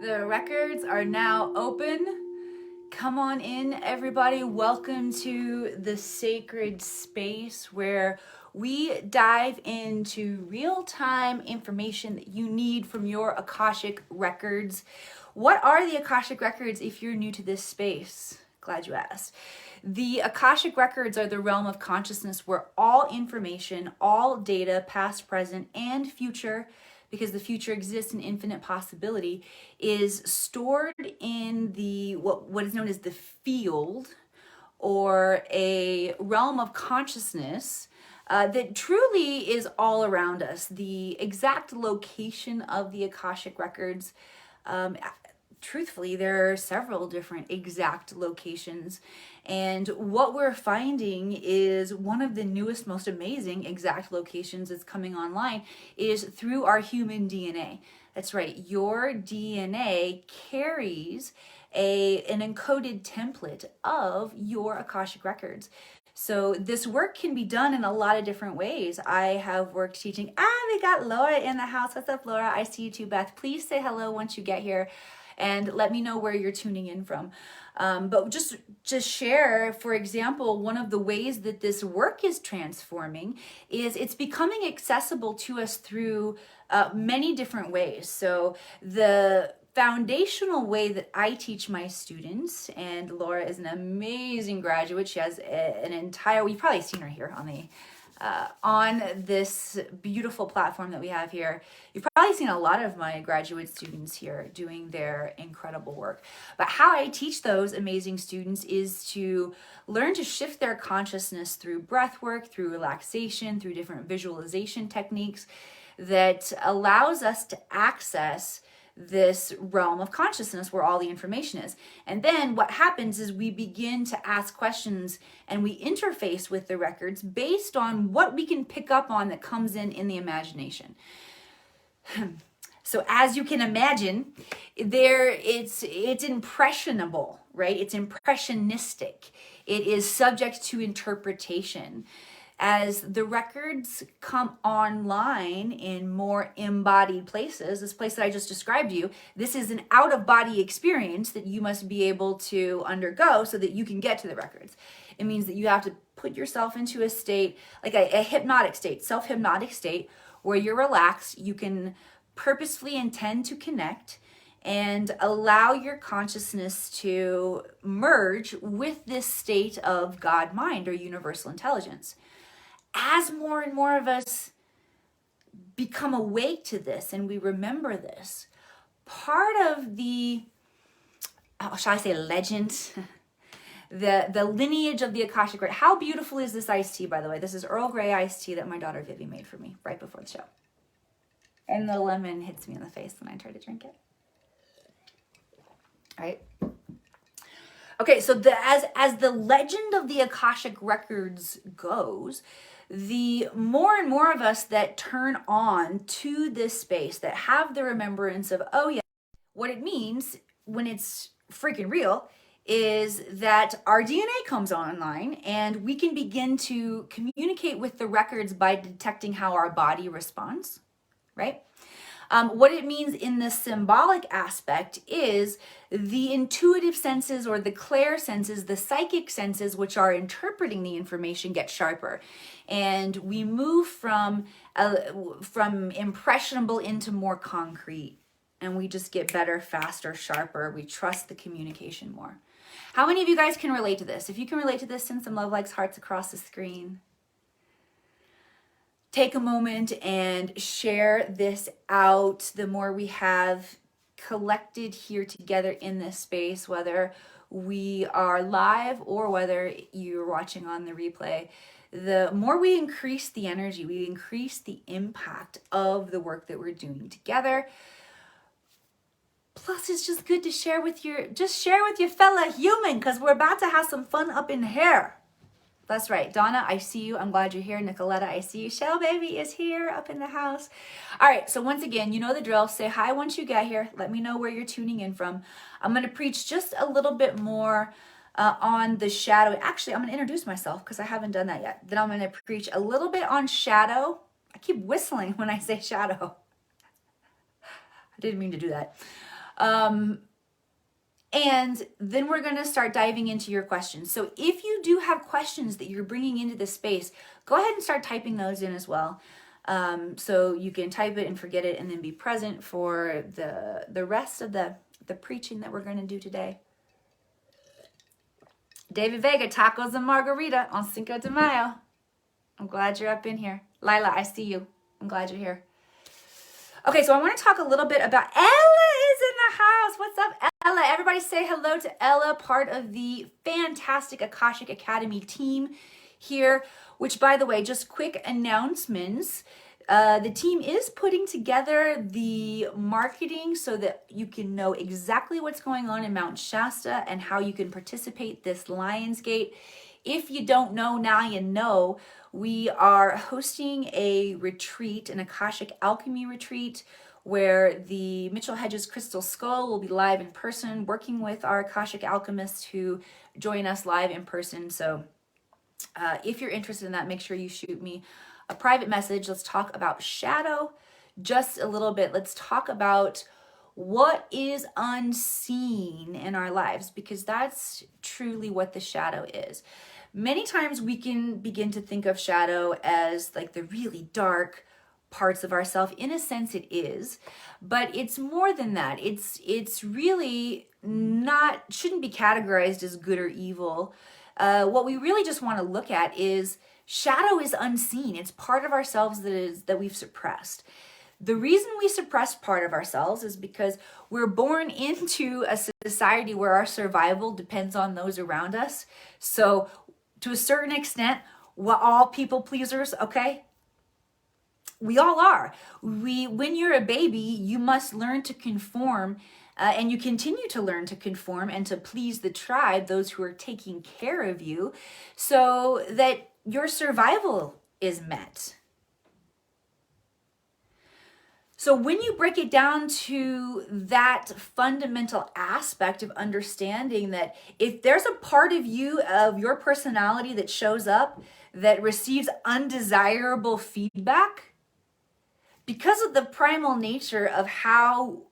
The records are now open. Come on in, everybody. Welcome to the sacred space where we dive into real-time information that you need from your Akashic Records. What are the Akashic Records if you're new to this space? Glad you asked. The Akashic Records are the realm of consciousness where all information, all data, past, present, and future, because the future exists in infinite possibility, is stored in the what is known as the field, or a realm of consciousness that truly is all around us. The exact location of the Akashic Records, truthfully, there are several different exact locations. And what we're finding is one of the newest, most amazing exact locations that's coming online is through our human DNA. That's right, your DNA carries an encoded template of your Akashic Records. So this work can be done in a lot of different ways. I have worked teaching. We got Laura in the house. What's up, Laura? I see you too, Beth. Please say hello once you get here and let me know where you're tuning in from. But just share, for example, one of the ways that this work is transforming is it's becoming accessible to us through many different ways. So the foundational way that I teach my students, and Laura is an amazing graduate. She has an entire, you've probably seen her here on this beautiful platform that we have here. You've probably seen a lot of my graduate students here doing their incredible work. But how I teach those amazing students is to learn to shift their consciousness through breath work, through relaxation, through different visualization techniques that allows us to access this realm of consciousness where all the information is. And then what happens is we begin to ask questions and we interface with the records based on what we can pick up on that comes in the imagination. So as you can imagine, it's impressionable, right? It's impressionistic. It is subject to interpretation. As the records come online in more embodied places, this place that I just described to you, this is an out-of-body experience that you must be able to undergo so that you can get to the records. It means that you have to put yourself into a state, like a hypnotic state, self-hypnotic state, where you're relaxed, you can purposefully intend to connect and allow your consciousness to merge with this state of God mind or universal intelligence. As more and more of us become awake to this and we remember this, part of the, shall I say legend, the lineage of the Akashic Records. How beautiful is this iced tea, by the way? This is Earl Grey iced tea that my daughter Vivi made for me right before the show. And the lemon hits me in the face when I try to drink it. All right. Okay, so as the legend of the Akashic Records goes, the more and more of us that turn on to this space, that have the remembrance of, oh yeah, what it means when it's freaking real is that our DNA comes online and we can begin to communicate with the records by detecting how our body responds, right? What it means in the symbolic aspect is the intuitive senses or the clair senses, the psychic senses, which are interpreting the information, get sharper. And we move from impressionable into more concrete. And we just get better, faster, sharper. We trust the communication more. How many of you guys can relate to this? If you can relate to this, send some love likes, hearts across the screen. Take a moment and share this out. The more we have collected here together in this space, whether we are live or whether you're watching on the replay, the more we increase the energy, we increase the impact of the work that we're doing together. Plus, it's just good to share with your fellow human, because we're about to have some fun up in here. That's right. Donna, I see you. I'm glad you're here. Nicoletta, I see you. Shell Baby is here up in the house. All right. So once again, you know the drill. Say hi once you get here. Let me know where you're tuning in from. I'm going to preach just a little bit more on the shadow. Actually, I'm going to introduce myself because I haven't done that yet. Then I'm going to preach a little bit on shadow. I keep whistling when I say shadow. I didn't mean to do that. And then we're going to start diving into your questions. So if you do have questions that you're bringing into this space, go ahead and start typing those in as well. So you can type it and forget it and then be present for the rest of the preaching that we're going to do today. David Vega, tacos and margarita on Cinco de Mayo. I'm glad you're up in here. Lila, I see you. I'm glad you're here. Okay, so I want to talk a little bit about Ella is in the house. What's up, Ella? Everybody say hello to Ella, part of the fantastic Akashic Academy team here, which, by the way, just quick announcements. The team is putting together the marketing so that you can know exactly what's going on in Mount Shasta and how you can participate this Lionsgate. If you don't know, now you know. We are hosting a retreat, an Akashic Alchemy retreat, where the Mitchell Hedges Crystal Skull will be live in person, working with our Akashic alchemists who join us live in person. So if you're interested in that, make sure you shoot me a private message. Let's talk about shadow just a little bit. Let's talk about what is unseen in our lives, because that's truly what the shadow is. Many times we can begin to think of shadow as like the really dark parts of ourselves. In a sense it is, but it's more than that. It's really not, shouldn't be categorized as good or evil. What we really just want to look at is shadow is unseen. It's part of ourselves that we've suppressed. The reason we suppress part of ourselves is because we're born into a society where our survival depends on those around us. So to a certain extent, we're all people pleasers, okay? We all are. When you're a baby, you must learn to conform, and you continue to learn to conform and to please the tribe, those who are taking care of you, so that your survival is met. So when you break it down to that fundamental aspect of understanding that if there's a part of you, of your personality that shows up that receives undesirable feedback, because of the primal nature of how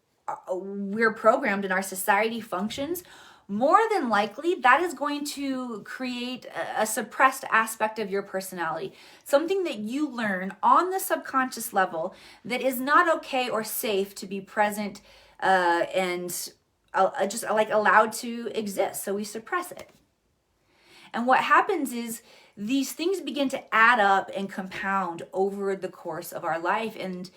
we're programmed and our society functions, more than likely that is going to create a suppressed aspect of your personality, something that you learn on the subconscious level that is not okay or safe to be present and just like allowed to exist. So we suppress it. And what happens is these things begin to add up and compound over the course of our life, and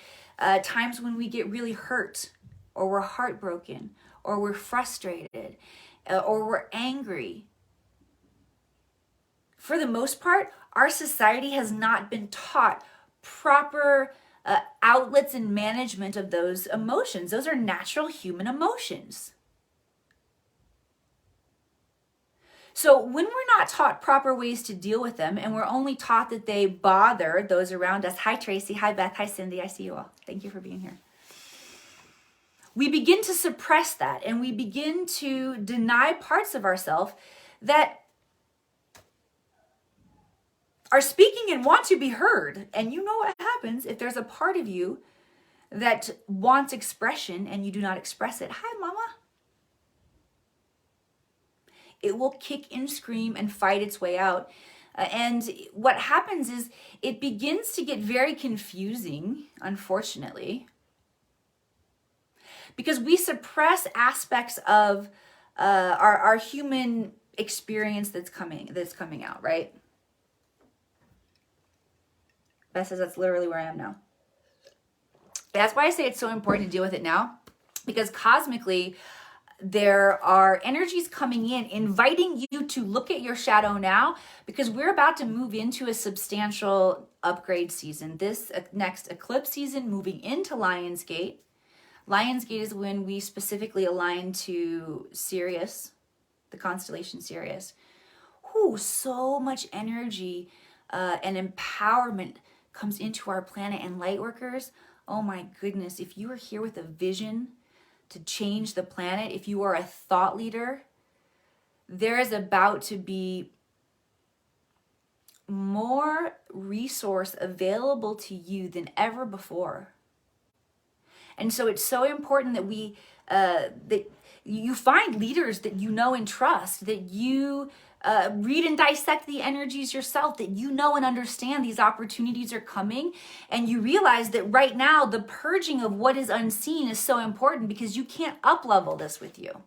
times when we get really hurt, or we're heartbroken, or we're frustrated, or we're angry. For the most part, our society has not been taught proper outlets and management of those emotions. Those are natural human emotions. So when we're not taught proper ways to deal with them, and we're only taught that they bother those around us. Hi, Tracy. Hi, Beth. Hi, Cindy. I see you all. Thank you for being here. We begin to suppress that, and we begin to deny parts of ourselves that are speaking and want to be heard. And you know what happens if there's a part of you that wants expression and you do not express it. Hi, Mama. It will kick and scream and fight its way out. And what happens is it begins to get very confusing, unfortunately, because we suppress aspects of our human experience that's coming out, right? Beth says that's literally where I am now. That's why I say it's so important to deal with it now, because cosmically, there are energies coming in, inviting you to look at your shadow now, because we're about to move into a substantial upgrade season. This next eclipse season, moving into Lionsgate. Lionsgate is when we specifically align to Sirius, the constellation Sirius. Ooh, so much energy and empowerment comes into our planet and light workers. Oh my goodness, if you are here with a vision to change the planet, if you are a thought leader, there is about to be more resource available to you than ever before. And so it's so important that that you find leaders that you know and trust, that you read and dissect the energies yourself, that you know and understand these opportunities are coming. And you realize that right now, the purging of what is unseen is so important because you can't up-level this with you.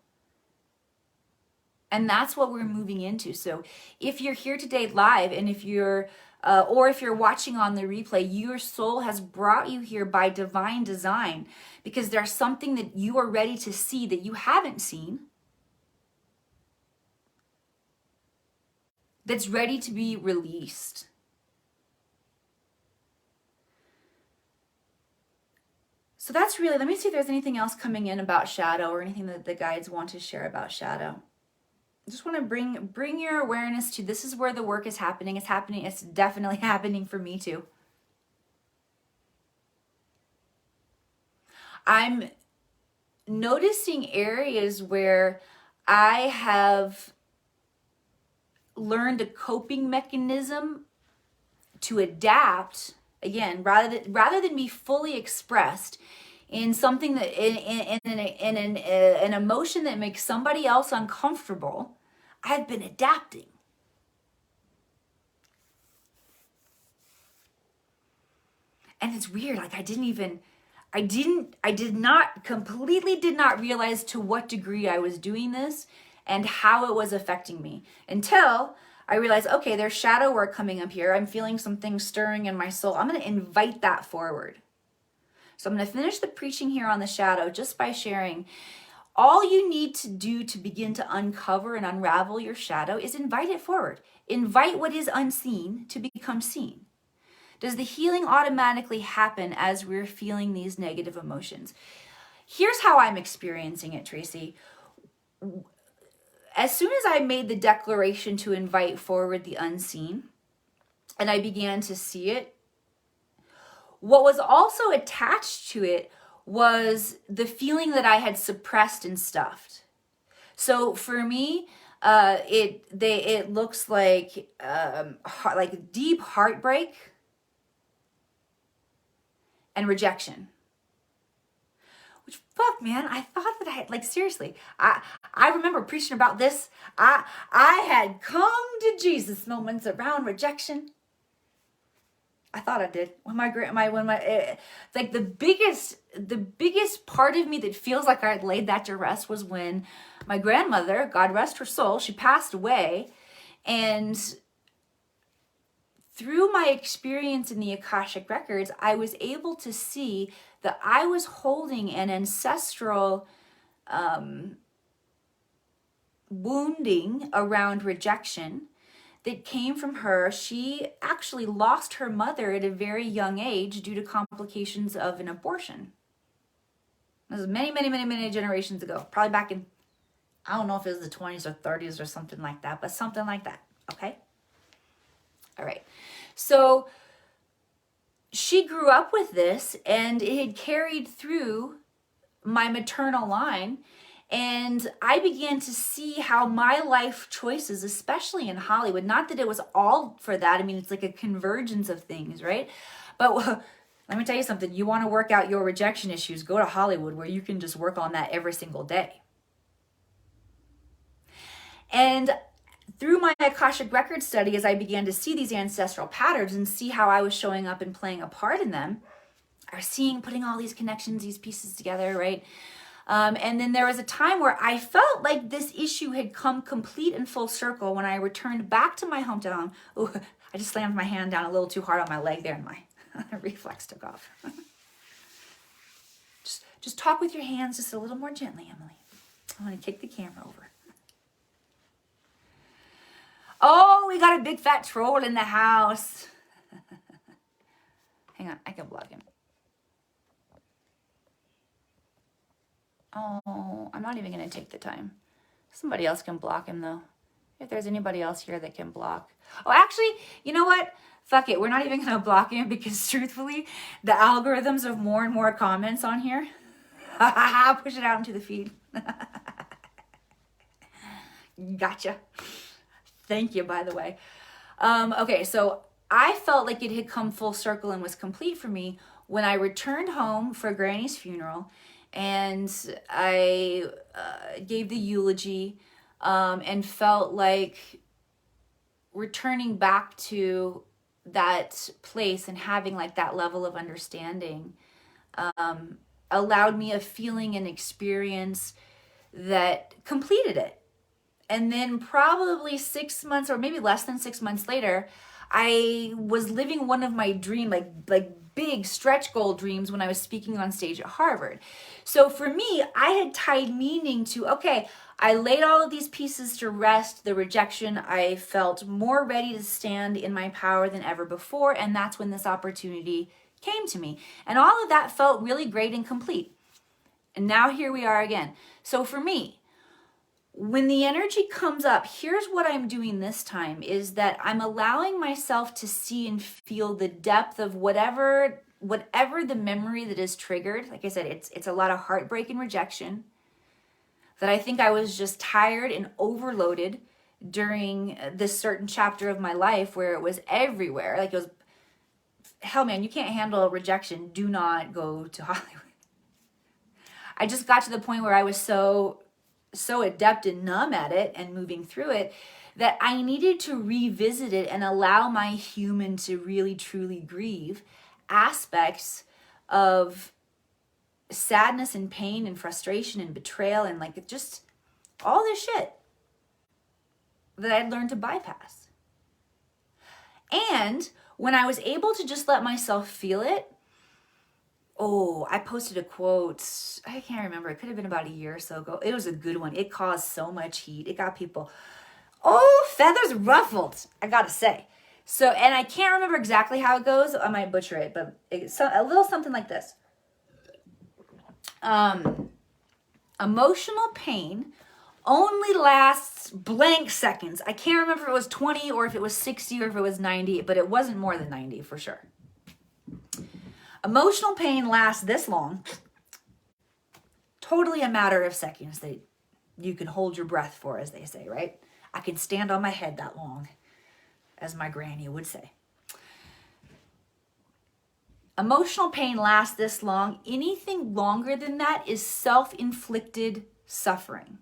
And that's what we're moving into. So if you're here today live, and if you're or if you're watching on the replay, your soul has brought you here by divine design, because there's something that you are ready to see that you haven't seen, that's ready to be released. So that's really, let me see if there's anything else coming in about shadow or anything that the guides want to share about shadow. I just want to bring your awareness to, this is where the work is happening. It's happening. It's definitely happening for me too. I'm noticing areas where I have learned a coping mechanism to adapt, again, rather than be fully expressed in something that in an emotion that makes somebody else uncomfortable. I've been adapting. And it's weird, like I completely did not realize to what degree I was doing this and how it was affecting me until I realized, okay, there's shadow work coming up here. I'm feeling some things stirring in my soul. I'm going to invite that forward. So I'm going to finish the preaching here on the shadow just by sharing. All you need to do to begin to uncover and unravel your shadow is invite it forward. Invite what is unseen to become seen. Does the healing automatically happen as we're feeling these negative emotions? Here's how I'm experiencing it, Tracy. As soon as I made the declaration to invite forward the unseen, and I began to see it, what was also attached to it was the feeling that I had suppressed and stuffed. So for me, it looks like deep heartbreak and rejection. Which, fuck, man, I thought that I had, like, seriously, I remember preaching about this. I had come to Jesus moments around rejection. I thought I did. Like the biggest part of me that feels like I had laid that to rest was when my grandmother, God rest her soul, she passed away. And through my experience in the Akashic Records, I was able to see that I was holding an ancestral wounding around rejection that came from her. She actually lost her mother at a very young age due to complications of an abortion. This was many generations ago. Probably back in, I don't know if it was the 20s or 30s or something like that, but something like that, okay? All right. So she grew up with this, and it had carried through my maternal line. And I began to see how my life choices, especially in Hollywood, not that it was all for that. I mean, it's like a convergence of things, right? But let me tell you something. You want to work out your rejection issues, go to Hollywood where you can just work on that every single day. And through my Akashic Records study, as I began to see these ancestral patterns and see how I was showing up and playing a part in them, I was putting all these connections, these pieces together, right? And then there was a time where I felt like this issue had come complete and full circle when I returned back to my hometown. Oh, I just slammed my hand down a little too hard on my leg there and my reflex took off. just talk with your hands just a little more gently, Emily. I want to kick the camera over. Oh, we got a big fat troll in the house. Hang on, I can block him. Oh, I'm not even going to take the time. Somebody else can block him, though. If there's anybody else here that can block. Oh, actually, you know what? Fuck it. We're not even going to block him because, truthfully, the algorithms of more and more comments on here, push it out into the feed. Gotcha. Thank you, by the way. Okay, so I felt like it had come full circle and was complete for me when I returned home for Granny's funeral and I gave the eulogy and felt like returning back to that place and having like that level of understanding allowed me a feeling and experience that completed it. And then probably 6 months or maybe less than 6 months later, I was living one of my dream, like big stretch goal dreams when I was speaking on stage at Harvard. So for me, I had tied meaning to, okay, I laid all of these pieces to rest, the rejection. I felt more ready to stand in my power than ever before. And that's when this opportunity came to me. And all of that felt really great and complete. And now here we are again. So for me, when the energy comes up, here's what I'm doing this time is that I'm allowing myself to see and feel the depth of whatever the memory that is triggered. Like I said, it's a lot of heartbreak and rejection, that I think I was just tired and overloaded during this certain chapter of my life where it was everywhere. Like it was, hell man, you can't handle rejection. Do not go to Hollywood. I just got to the point where I was so adept and numb at it and moving through it that I needed to revisit it and allow my human to really truly grieve aspects of sadness and pain and frustration and betrayal and like just all this shit that I'd learned to bypass. And when I was able to just let myself feel it, I posted a quote. I can't remember. It could have been about a year or so ago. It was a good one. It caused so much heat. It got people, feathers ruffled, I gotta say. So, and I can't remember exactly how it goes. I might butcher it, but it's a little something like this. Emotional pain only lasts blank seconds. I can't remember if it was 20 or if it was 60 or if it was 90, but it wasn't more than 90 for sure. Emotional pain lasts this long, totally a matter of seconds that you can hold your breath for, as they say, right? I can stand on my head that long, as my granny would say. Emotional pain lasts this long. Anything longer than that is self-inflicted suffering,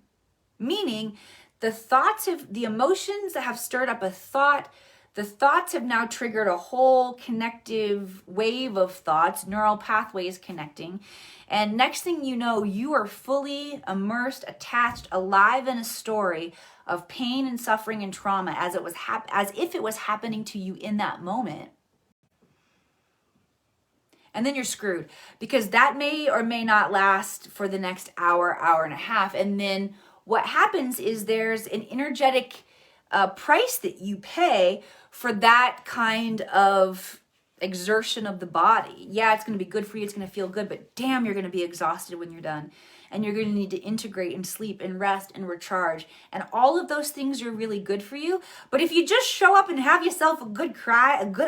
meaning the emotions that have stirred up a thought, the thoughts have now triggered a whole connective wave of thoughts, neural pathways connecting. And next thing you know, you are fully immersed, attached, alive in a story of pain and suffering and trauma as if it was happening to you in that moment. And then you're screwed because that may or may not last for the next hour, hour and a half. And then what happens is there's an energetic price that you pay for that kind of exertion of the body. Yeah, it's going to be good for you. It's going to feel good, but damn, you're going to be exhausted when you're done. And you're going to need to integrate and sleep and rest and recharge. And all of those things are really good for you. But if you just show up and have yourself a good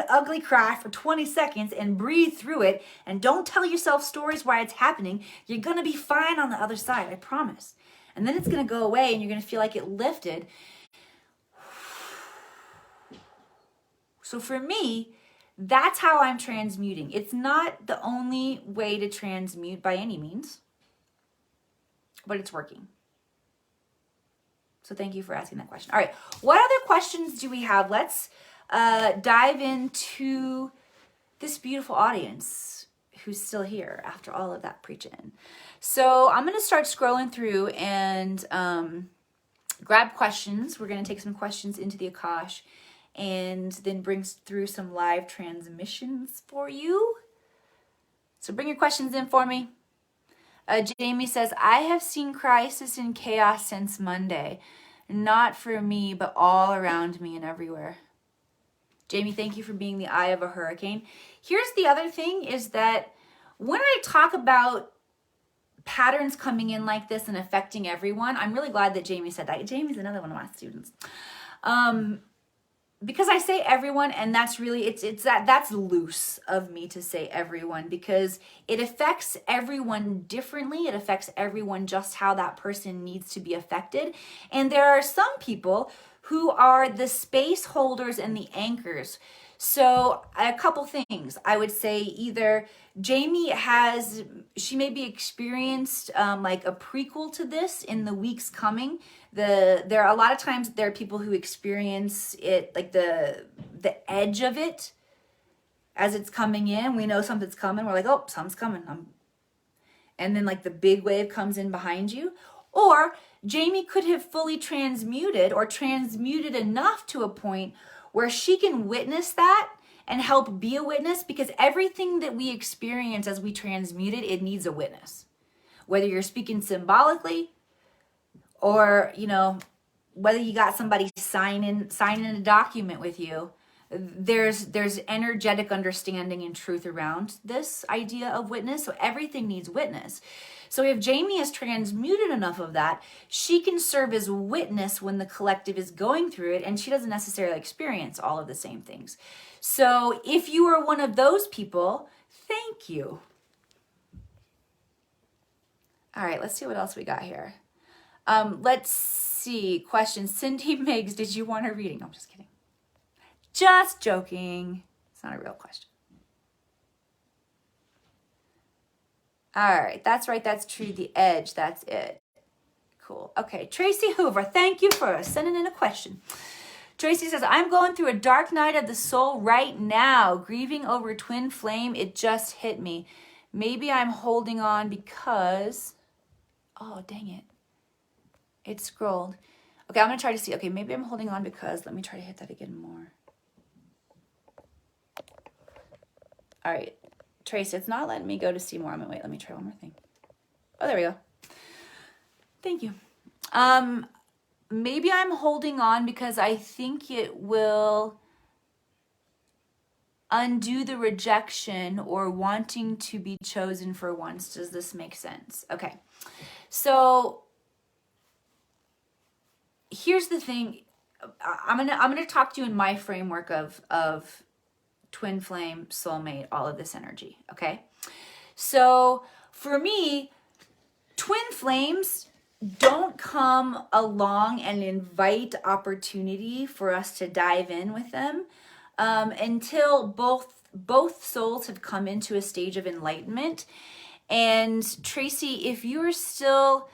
ugly cry for 20 seconds and breathe through it and don't tell yourself stories why it's happening, you're going to be fine on the other side, I promise. And then it's going to go away and you're going to feel like it lifted. So for me, that's how I'm transmuting. It's not the only way to transmute by any means, but it's working. So thank you for asking that question. All right, what other questions do we have? Let's dive into this beautiful audience who's still here after all of that preaching. So I'm going to start scrolling through and grab questions. We're going to take some questions into the Akash and then bring through some live transmissions for you. So bring your questions in for me. Jamie says, I have seen crisis and chaos since Monday. Not for me, but all around me and everywhere. Jamie, thank you for being the eye of a hurricane. Here's the other thing is that when I talk about patterns coming in like this and affecting everyone, I'm really glad that Jamie said that. Jamie's another one of my students. Because I say everyone, and that's really, that's loose of me to say everyone, because it affects everyone differently. It affects everyone just how that person needs to be affected. And there are some people who are the space holders and the anchors. So a couple things. I would say either she maybe experienced like a prequel to this in the weeks coming. There are a lot of times there are people who experience it, like the edge of it as it's coming in. We know something's coming. We're like, oh, something's coming. And then like the big wave comes in behind you. Or Jamie could have fully transmuted or transmuted enough to a point where she can witness that and help be a witness, because everything that we experience as we transmute it, it needs a witness. Whether you're speaking symbolically or, whether you got somebody signing a document with you, there's energetic understanding and truth around this idea of witness. So everything needs witness. So if Jamie has transmuted enough of that, she can serve as witness when the collective is going through it, and she doesn't necessarily experience all of the same things. So if you are one of those people, thank you. All right, let's see what else we got here. Let's see. Question. Cindy Miggs, did you want a reading? No, I'm just kidding. Just joking. It's not a real question. All right, that's right, that's true. The edge, that's it. Cool. Okay, Tracy Hoover, thank you for sending in a question. Tracy says, I'm going through a dark night of the soul right now, grieving over twin flame. It just hit me. Maybe I'm holding on because, oh, dang it. It scrolled. Okay, I'm going to try to see. Okay, maybe I'm holding on because, let me try to hit that again more. All right. Trace, it's not letting me go to see more. Wait, let me try one more thing. Oh, there we go. Thank you. Maybe I'm holding on because I think it will undo the rejection or wanting to be chosen for once. Does this make sense? Okay. So here's the thing. I'm gonna talk to you in my framework of twin flame, soulmate, all of this energy, okay? So for me, twin flames don't come along and invite opportunity for us to dive in with them until both souls have come into a stage of enlightenment. And Tracy, if you're still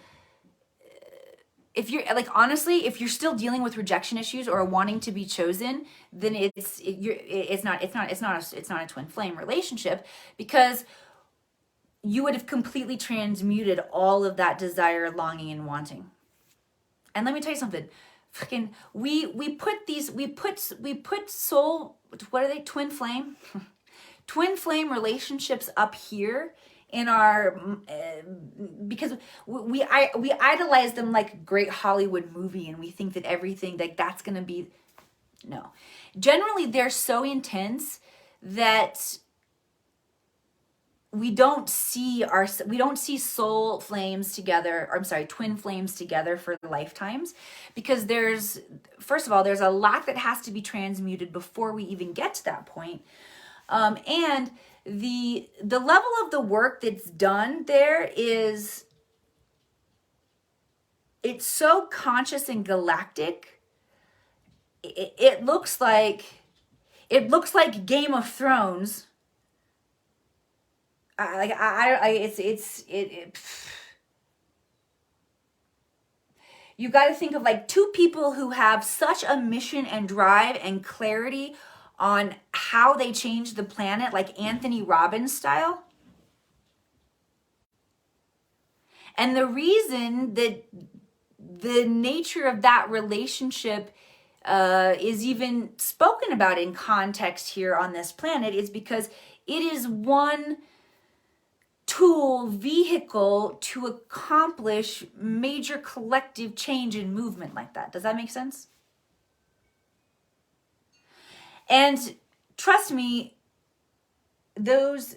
dealing with rejection issues or wanting to be chosen, then it's not a twin flame relationship, because you would have completely transmuted all of that desire, longing, and wanting. And let me tell you something. Freaking, we put soul, what are they? Twin flame, twin flame relationships up here in our, because we idolize them like a great Hollywood movie, and we think that everything like that's gonna be, no. Generally, they're so intense that we don't see soul flames together, or I'm sorry, twin flames together for lifetimes, because first of all, there's a lot that has to be transmuted before we even get to that point. And the level of the work that's done there it's so conscious and galactic. It looks like Game of Thrones. You got to think of like two people who have such a mission and drive and clarity on how they change the planet, like Anthony Robbins style. And the reason that the nature of that relationship is even spoken about in context here on this planet is because it is one tool, vehicle to accomplish major collective change and movement like that. Does that make sense? And trust me, those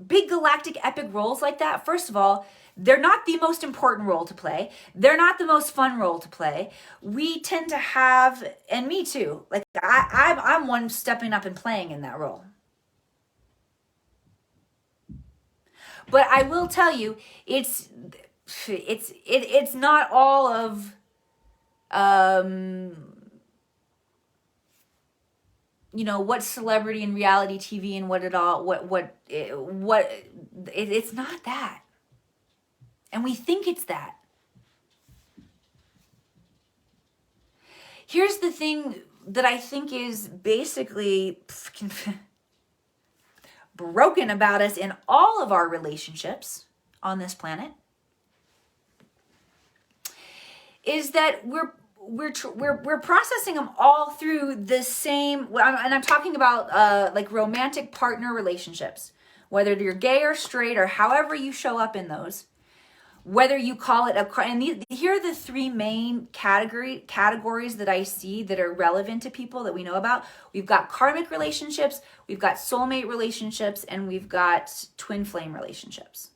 big galactic epic roles like that, first of all, they're not the most important role to play. They're not the most fun role to play. We tend to have, and me too, like I'm one stepping up and playing in that role. But I will tell you, it's not all of what celebrity and reality TV and it's not that. And we think it's that. Here's the thing that I think is basically broken about us in all of our relationships on this planet, is that we're processing them all through the same, and I'm talking about like romantic partner relationships, whether you're gay or straight or however you show up in those, whether you call it here are the three main categories that I see that are relevant to people that we know about. We've got karmic relationships, we've got soulmate relationships, and we've got twin flame relationships.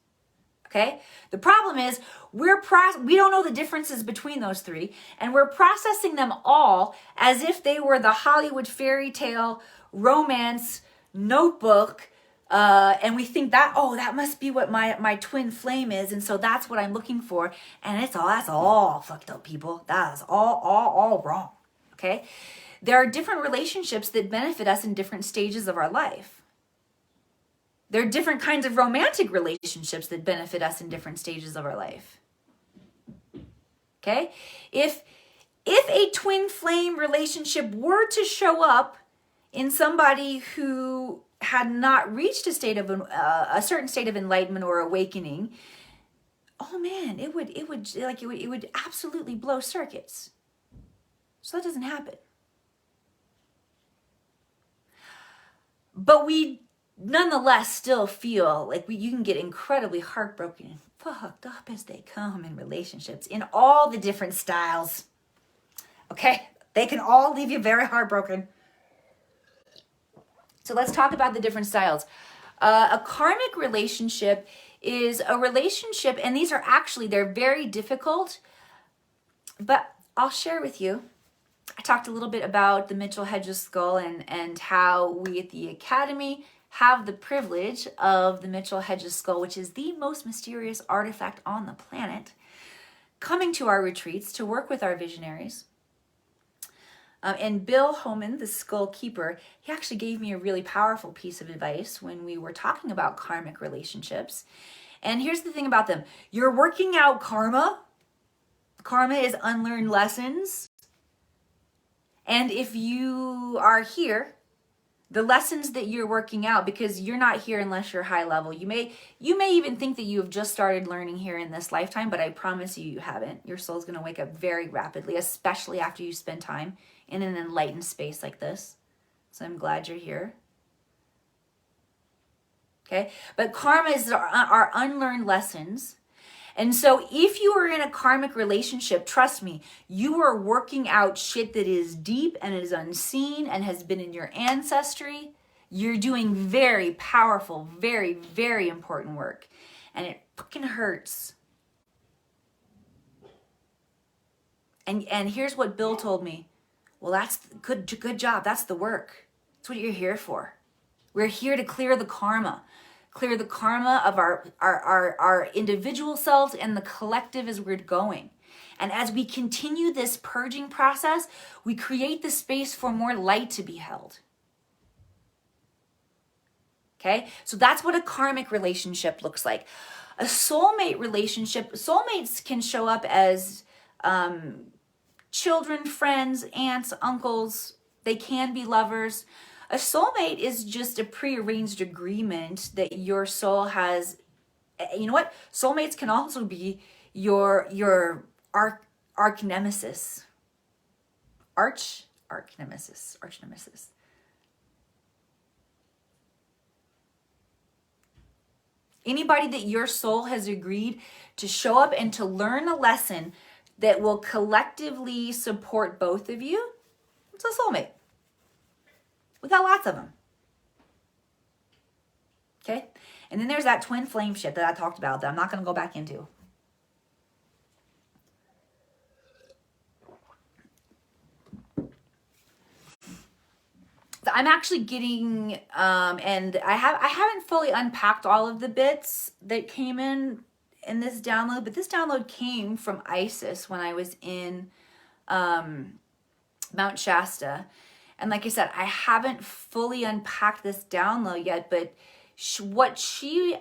Okay? The problem is we don't know the differences between those three, and we're processing them all as if they were the Hollywood fairy tale romance notebook. And we think that, that must be what my twin flame is, and so that's what I'm looking for. And that's all fucked up, people. That is all wrong. Okay? There are different relationships that benefit us in different stages of our life. There are different kinds of romantic relationships that benefit us in different stages of our life. Okay? If a twin flame relationship were to show up in somebody who had not reached a certain state of enlightenment or awakening, oh man, it would absolutely blow circuits. So that doesn't happen. But we nonetheless still feel like you can get incredibly heartbroken and fucked up as they come in relationships in all the different styles. Okay? They can all leave you very heartbroken. So let's talk about the different styles. A karmic relationship is a relationship, and they're very difficult, but I'll share with you. I talked a little bit about the Mitchell-Hedges skull and how we at the Academy have the privilege of the Mitchell-Hedges skull, which is the most mysterious artifact on the planet, coming to our retreats to work with our visionaries. And Bill Homan, the skull keeper, he actually gave me a really powerful piece of advice when we were talking about karmic relationships. And here's the thing about them. You're working out karma. Karma is unlearned lessons. And if you are here, the lessons that you're working out, because you're not here unless you're high level. You may even think that you have just started learning here in this lifetime, but I promise you haven't. Your soul's going to wake up very rapidly, especially after you spend time in an enlightened space like this. So I'm glad you're here. Okay? But karma is our unlearned lessons. And so if you are in a karmic relationship, trust me, you are working out shit that is deep and is unseen and has been in your ancestry. You're doing very powerful, very, very important work. And it fucking hurts. And here's what Bill told me. Well, that's good job. That's the work. That's what you're here for. We're here to clear the karma. Clear the karma of our individual selves and the collective as we're going. And as we continue this purging process, we create the space for more light to be held. Okay? So that's what a karmic relationship looks like. A soulmate relationship, soulmates can show up as children, friends, aunts, uncles. They can be lovers. A soulmate is just a prearranged agreement that your soul has. You know what? Soulmates can also be your arch nemesis. Arch nemesis. Anybody that your soul has agreed to show up and to learn a lesson that will collectively support both of you, it's a soulmate. We got lots of them. Okay? And then there's that twin flame shit that I talked about that I'm not going to go back into. So I'm actually getting, and I haven't fully unpacked all of the bits that came in this download, but this download came from Isis when I was in Mount Shasta. And like I said, I haven't fully unpacked this download yet, but what she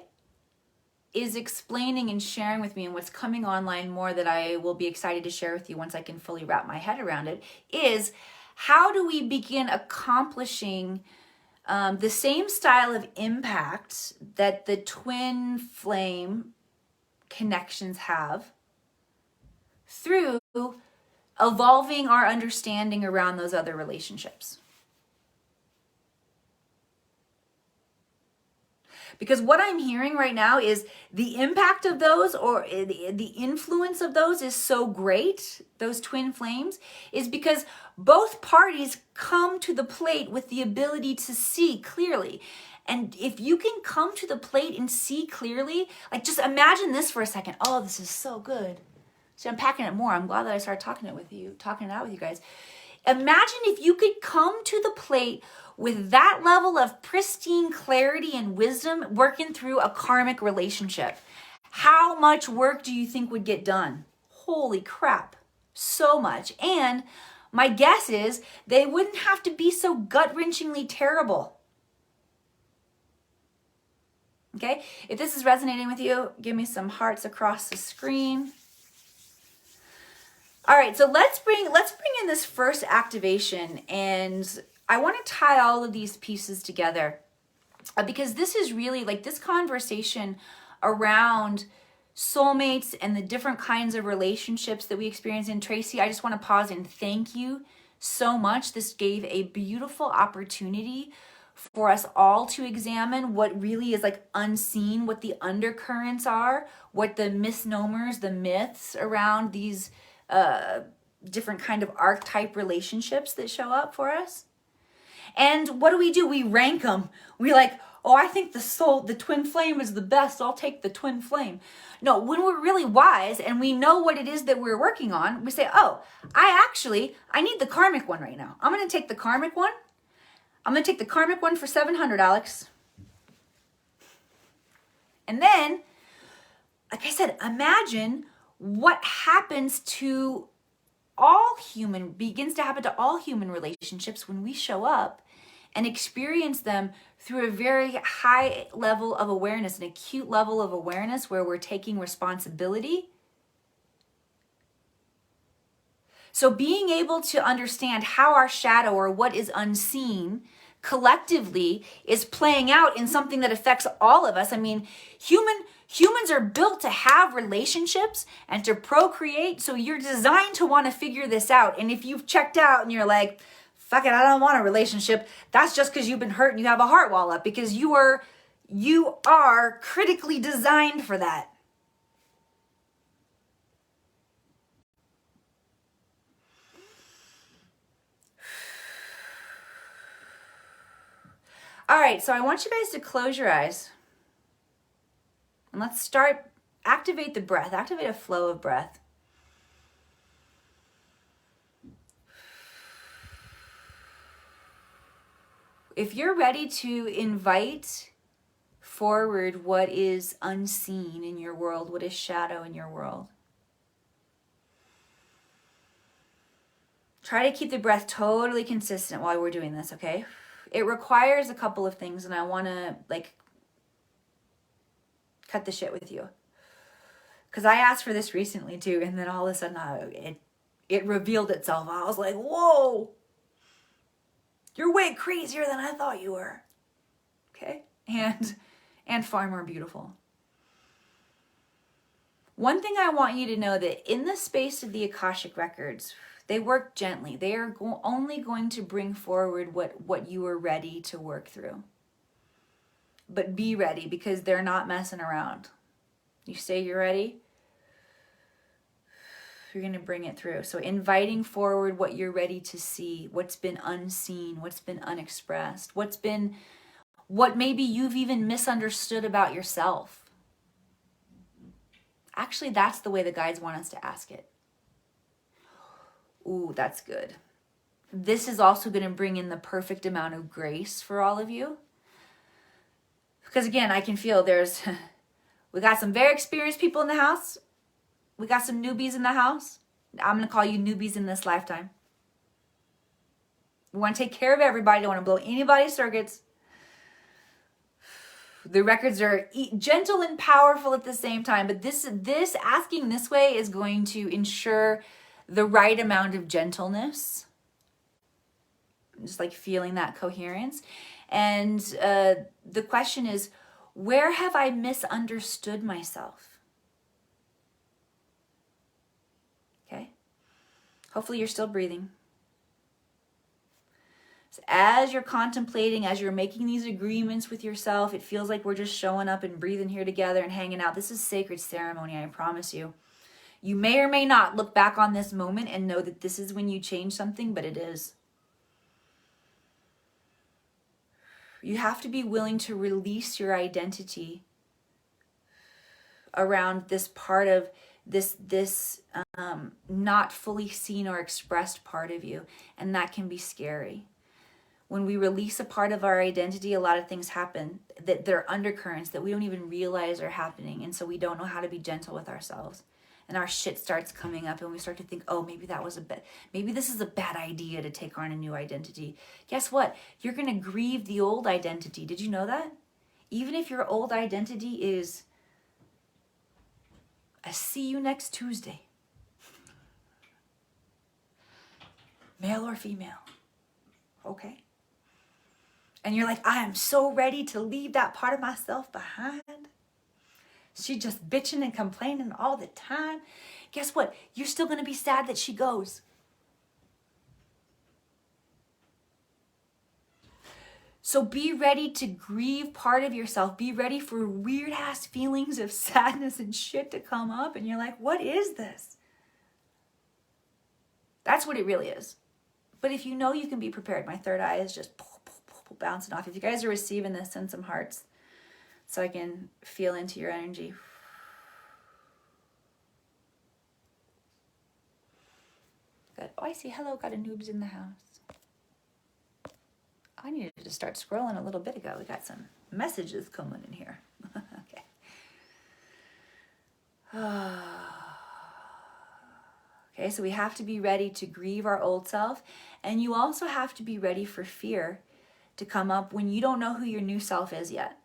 is explaining and sharing with me, and what's coming online more that I will be excited to share with you once I can fully wrap my head around it, is how do we begin accomplishing the same style of impact that the twin flame connections have through evolving our understanding around those other relationships. Because what I'm hearing right now is the impact of those, or the influence of those, is so great, those twin flames, is because both parties come to the plate with the ability to see clearly. And if you can come to the plate and see clearly, like just imagine this for a second. Oh, this is so good. So I'm packing it more. I'm glad that I started talking it out with you guys. Imagine if you could come to the plate with that level of pristine clarity and wisdom working through a karmic relationship. How much work do you think would get done? Holy crap, so much. And my guess is they wouldn't have to be so gut-wrenchingly terrible. Okay, if this is resonating with you, give me some hearts across the screen. All right, so let's bring in this first activation, and I want to tie all of these pieces together because this is really like this conversation around soulmates and the different kinds of relationships that we experience in. Tracy, I just want to pause and thank you so much. This gave a beautiful opportunity for us all to examine what really is like unseen, what the undercurrents are, what the misnomers, the myths around these different kind of archetype relationships that show up for us. And what do? We rank them. We like, oh, I think the twin flame is the best. I'll take the twin flame. No, when we're really wise and we know what it is that we're working on, we say, oh, I need the karmic one right now. I'm going to take the karmic one. I'm going to take the karmic one for $700, Alex. And then, like I said, imagine what happens to begins to happen to all human relationships when we show up and experience them through a very high level of awareness, an acute level of awareness where we're taking responsibility. So being able to understand how our shadow, or what is unseen, collectively is playing out in something that affects all of us. I mean, humans are built to have relationships and to procreate. So you're designed to want to figure this out. And if you've checked out and you're like, fuck it, I don't want a relationship, that's just because you've been hurt and you have a heart wall up, because you are critically designed for that. All right, so I want you guys to close your eyes. And let's activate the breath, activate a flow of breath. If you're ready to invite forward what is unseen in your world, what is shadow in your world, try to keep the breath totally consistent while we're doing this, okay? It requires a couple of things, and I want to cut the shit with you. Because I asked for this recently too, and then all of a sudden it revealed itself. I was like, whoa, you're way crazier than I thought you were. Okay? And far more beautiful. One thing I want you to know, that in the space of the Akashic Records, they work gently. They are only going to bring forward what you are ready to work through. But be ready, because they're not messing around. You say you're ready, you're going to bring it through. So inviting forward what you're ready to see, what's been unseen, what's been unexpressed, what maybe you've even misunderstood about yourself. Actually, that's the way the guides want us to ask it. Ooh, that's good. This is also going to bring in the perfect amount of grace for all of you. Because again, I can feel we got some very experienced people in the house. We got some newbies in the house. I'm going to call you newbies in this lifetime. We want to take care of everybody. Don't want to blow anybody's circuits. The records are gentle and powerful at the same time, but this asking this way is going to ensure the right amount of gentleness, just like feeling that coherence. And the question is, where have I misunderstood myself? Okay. Hopefully you're still breathing. So as you're contemplating, as you're making these agreements with yourself, it feels like we're just showing up and breathing here together and hanging out. This is sacred ceremony, I promise you. You may or may not look back on this moment and know that this is when you change something, but it is. You have to be willing to release your identity around this part of this not fully seen or expressed part of you, and that can be scary. When we release a part of our identity, a lot of things happen that they're undercurrents that we don't even realize are happening, and so we don't know how to be gentle with ourselves. And our shit starts coming up and we start to think, oh, maybe maybe this is a bad idea to take on a new identity. Guess what? You're going to grieve the old identity. Did you know that? Even if your old identity is, I see you next Tuesday. Male or female. Okay. And you're like, I am so ready to leave that part of myself behind. She just bitching and complaining all the time. Guess what? You're still going to be sad that she goes. So be ready to grieve part of yourself. Be ready for weird ass feelings of sadness and shit to come up. And you're like, what is this? That's what it really is. But if you know, you can be prepared. My third eye is just bouncing off. If you guys are receiving this, send some hearts so I can feel into your energy. Good. Oh, I see. Hello, got a noobs in the house. I needed to start scrolling a little bit ago. We got some messages coming in here. Okay. Okay, so we have to be ready to grieve our old self. And you also have to be ready for fear to come up when you don't know who your new self is yet.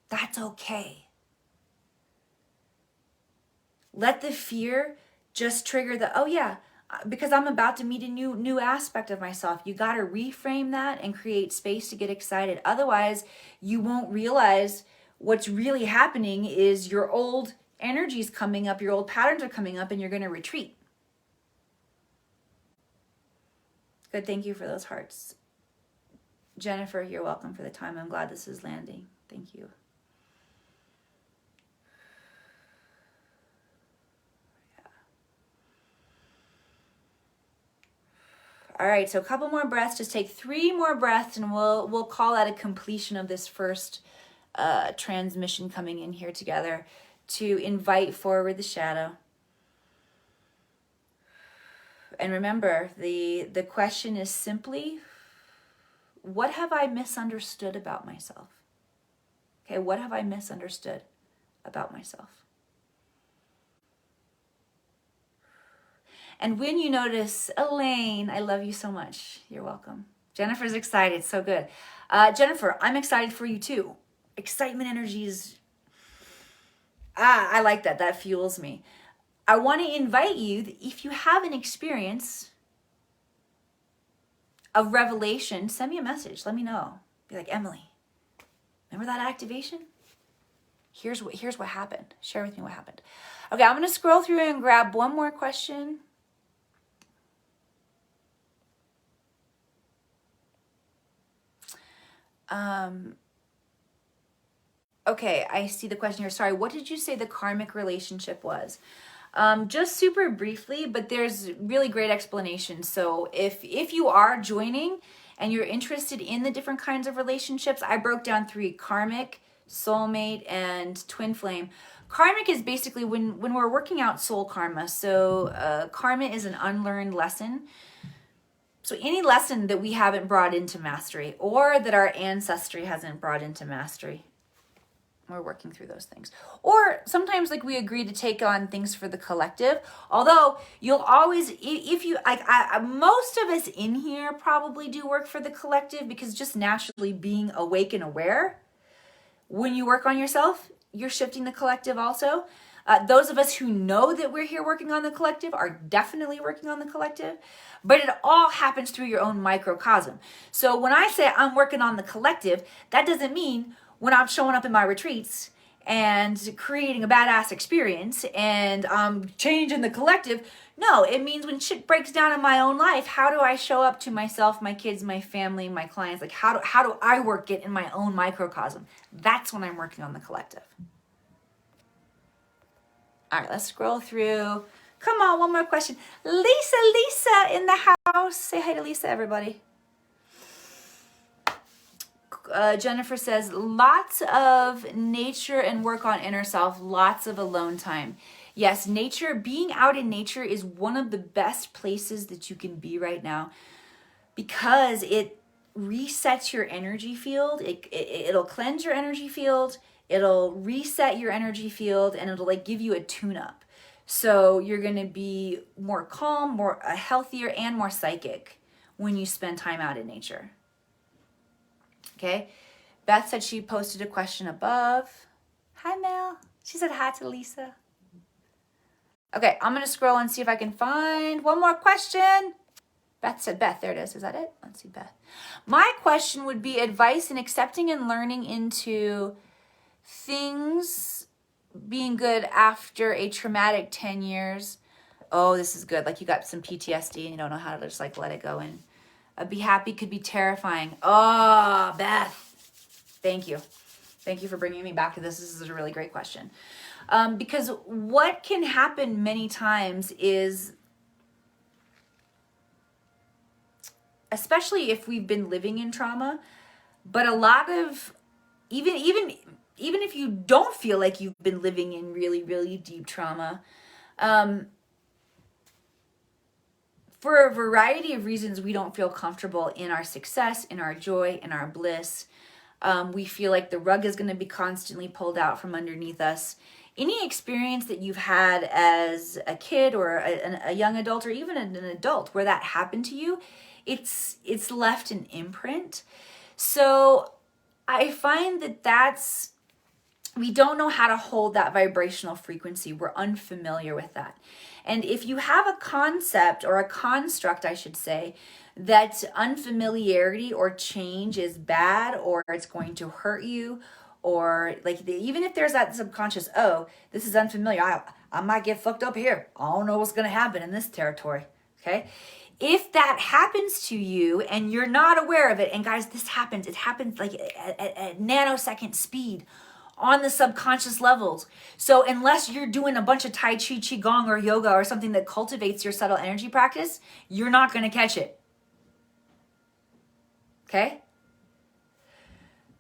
That's okay. Let the fear just trigger the, oh yeah, because I'm about to meet a new aspect of myself. You got to reframe that and create space to get excited. Otherwise, you won't realize what's really happening is your old energy's coming up, your old patterns are coming up, and you're going to retreat. Good, thank you for those hearts. Jennifer, you're welcome for the time. I'm glad this is landing. Thank you. All right, so a couple more breaths. Just take 3 more breaths, and we'll call that a completion of this first transmission coming in here together to invite forward the shadow. And remember, the question is simply, what have I misunderstood about myself? Okay, what have I misunderstood about myself? And when you notice, Elaine, I love you so much. You're welcome. Jennifer's excited, so good. Jennifer, I'm excited for you too. Excitement energy is, I like that. That fuels me. I want to invite you that if you have an experience of revelation, send me a message. Let me know. Be like, Emily, remember that activation? Here's what happened. Share with me what happened. Okay, I'm going to scroll through and grab one more question. Okay, I see the question here. Sorry, what did you say the karmic relationship was? Just super briefly, but there's really great explanation. So if you are joining and you're interested in the different kinds of relationships, I broke down 3: karmic, soulmate, and twin flame. Karmic is basically when we're working out soul karma. So karma is an unlearned lesson. So any lesson that we haven't brought into mastery or that our ancestry hasn't brought into mastery. We're working through those things. Or sometimes like we agree to take on things for the collective. Although you'll always, if you, most of us in here probably do work for the collective, because just naturally being awake and aware, when you work on yourself, you're shifting the collective also. Those of us who know that we're here working on the collective are definitely working on the collective, but it all happens through your own microcosm. So when I say I'm working on the collective, that doesn't mean when I'm showing up in my retreats and creating a badass experience and I'm changing the collective. No, it means when shit breaks down in my own life, how do I show up to myself, my kids, my family, my clients? Like how do I work it in my own microcosm? That's when I'm working on the collective. All right, let's scroll through. Come on, one more question. Lisa in the house. Say hi to Lisa, everybody. Jennifer says, lots of nature and work on inner self, lots of alone time. Yes, nature, being out in nature is one of the best places that you can be right now, because it resets your energy field. It'll cleanse your energy field. It'll reset your energy field, and it'll like give you a tune-up. So you're going to be more calm, more healthier, and more psychic when you spend time out in nature. Okay. Beth said she posted a question above. Hi, Mel. She said hi to Lisa. Okay, I'm going to scroll and see if I can find one more question. Beth said, Beth, there it is. Is that it? Let's see, Beth. My question would be advice in accepting and learning into things being good after a traumatic 10 years. Oh, this is good. Like you got some PTSD and you don't know how to just like let it go in. Be happy could be terrifying. Oh, Beth. Thank you. Thank you for bringing me back to this. This is a really great question. Because what can happen many times is, especially if we've been living in trauma, but a lot of, even if you don't feel like you've been living in really, really deep trauma, for a variety of reasons, we don't feel comfortable in our success, in our joy, in our bliss. We feel like the rug is going to be constantly pulled out from underneath us. Any experience that you've had as a kid or a young adult or even an adult where that happened to you, it's left an imprint. So I find that we don't know how to hold that vibrational frequency. We're unfamiliar with that. And if you have a concept or a construct, I should say, that unfamiliarity or change is bad or it's going to hurt you, or like even if there's that subconscious, oh, this is unfamiliar, I might get fucked up here. I don't know what's going to happen in this territory, okay? If that happens to you and you're not aware of it, and guys, this happens. It happens like at nanosecond speed on the subconscious levels. So unless you're doing a bunch of Tai Chi, Qigong, or yoga or something that cultivates your subtle energy practice, you're not going to catch it. Okay?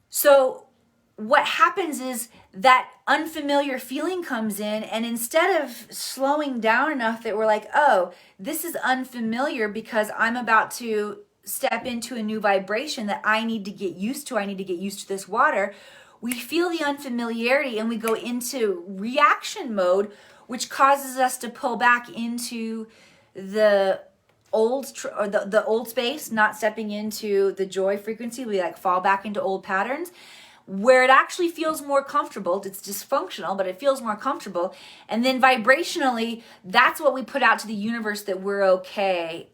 So what happens is that unfamiliar feeling comes in, and instead of slowing down enough that we're like, oh, this is unfamiliar because I'm about to step into a new vibration that I need to get used to. I need to get used to this water. We feel the unfamiliarity and we go into reaction mode, which causes us to pull back into the old the old space, not stepping into the joy frequency. We like fall back into old patterns where it actually feels more comfortable. It's dysfunctional, but it feels more comfortable. And then vibrationally, that's what we put out to the universe that we're okay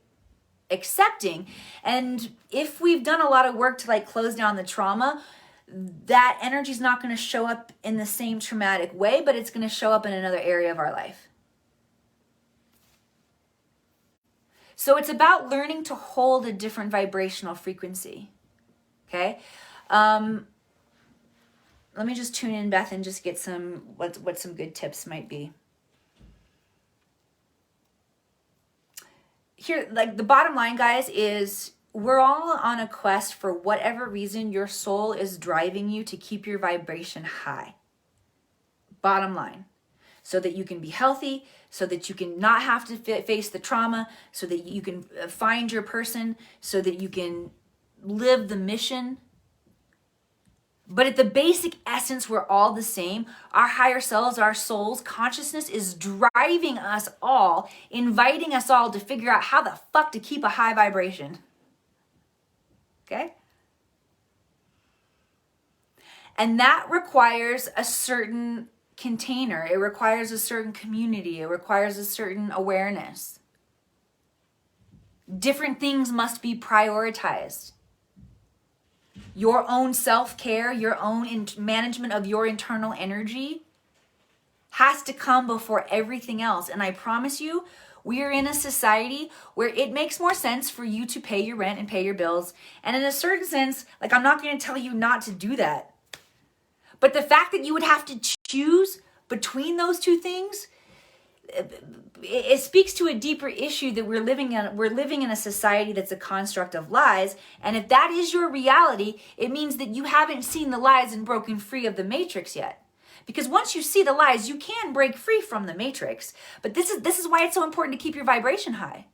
accepting. And if we've done a lot of work to like close down the trauma, that energy is not going to show up in the same traumatic way, but it's going to show up in another area of our life. So it's about learning to hold a different vibrational frequency. Okay? Let me just tune in, Beth, and just get some what some good tips might be. Here, like the bottom line, guys, is we're all on a quest for whatever reason your soul is driving you to keep your vibration high. Bottom line. So that you can be healthy, so that you can not have to face the trauma, so that you can find your person, so that you can live the mission. But at the basic essence, we're all the same. Our higher selves, our souls, consciousness is driving us all, inviting us all to figure out how the fuck to keep a high vibration. Okay? And that requires a certain container. It requires a certain community. It requires a certain awareness. Different things must be prioritized. Your own self-care, your own management of your internal energy has to come before everything else. And I promise you, we are in a society where it makes more sense for you to pay your rent and pay your bills. And in a certain sense, like, I'm not going to tell you not to do that. But the fact that you would have to choose between those two things, it speaks to a deeper issue that we're living in a society that's a construct of lies. And if that is your reality, it means that you haven't seen the lies and broken free of the matrix yet. Because once you see the lies, you can break free from the matrix. But this is why it's so important to keep your vibration high.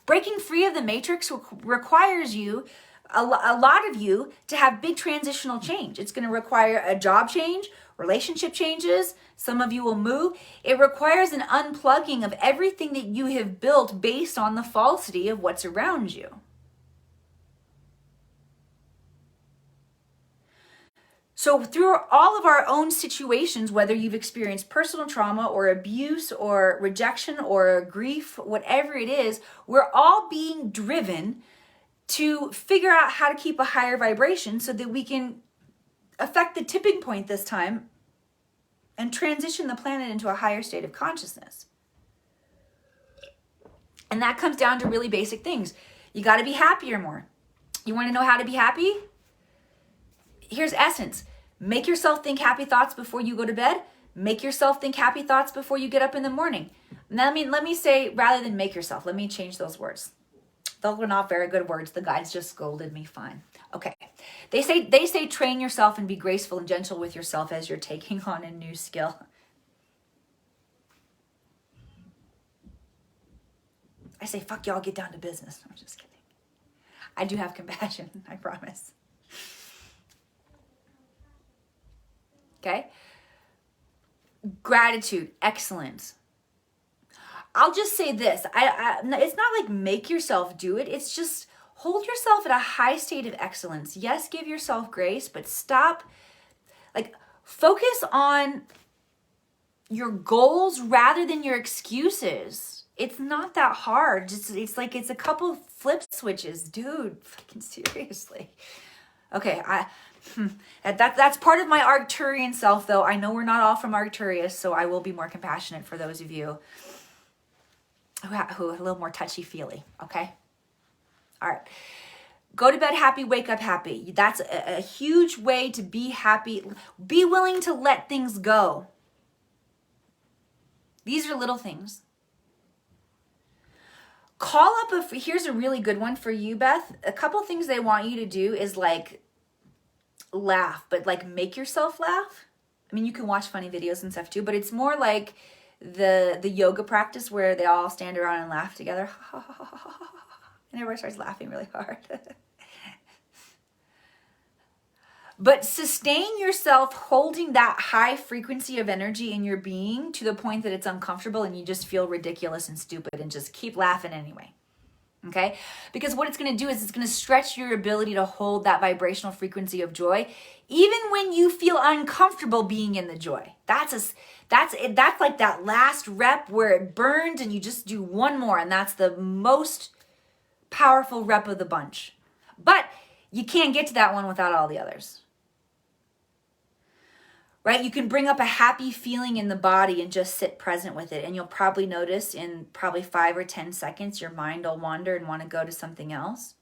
Breaking free of the matrix requires you, a lot of you, to have big transitional change. It's going to require a job change, relationship changes. Some of you will move. It requires an unplugging of everything that you have built based on the falsity of what's around you. So through all of our own situations, whether you've experienced personal trauma or abuse or rejection or grief, whatever it is, we're all being driven to figure out how to keep a higher vibration so that we can affect the tipping point this time and transition the planet into a higher state of consciousness. And that comes down to really basic things. You got to be happier more. You want to know how to be happy? Here's essence. Make yourself think happy thoughts before you go to bed. Make yourself think happy thoughts before you get up in the morning. Now, let me say, rather than make yourself, let me change those words. Those were not very good words. The guides just scolded me. Fine. Okay. They say train yourself and be graceful and gentle with yourself as you're taking on a new skill. I say, fuck y'all, get down to business. I'm just kidding. I do have compassion, I promise. Okay? Gratitude, excellence. I'll just say this. It's not like make yourself do it. It's just hold yourself at a high state of excellence. Yes, give yourself grace, but stop. Like, focus on your goals rather than your excuses. It's not that hard. It's like it's a couple flip switches. Dude, fucking seriously. Okay, that's part of my Arcturian self, though. I know we're not all from Arcturus, so I will be more compassionate for those of you who are a little more touchy-feely, okay? All right. Go to bed happy, wake up happy. That's a huge way to be happy. Be willing to let things go. These are little things. Call up here's a really good one for you, Beth. A couple things they want you to do is like laugh, but like make yourself laugh. I mean, you can watch funny videos and stuff too, but it's more like the yoga practice where they all stand around and laugh together. And everybody starts laughing really hard. But sustain yourself holding that high frequency of energy in your being to the point that it's uncomfortable and you just feel ridiculous and stupid and just keep laughing anyway. Okay? Because what it's going to do is it's going to stretch your ability to hold that vibrational frequency of joy even when you feel uncomfortable being in the joy. That's like that last rep where it burns and you just do one more, and that's the most powerful rep of the bunch. But you can't get to that one without all the others. Right? You can bring up a happy feeling in the body and just sit present with it. And you'll probably notice in probably 5 or 10 seconds, your mind will wander and want to go to something else.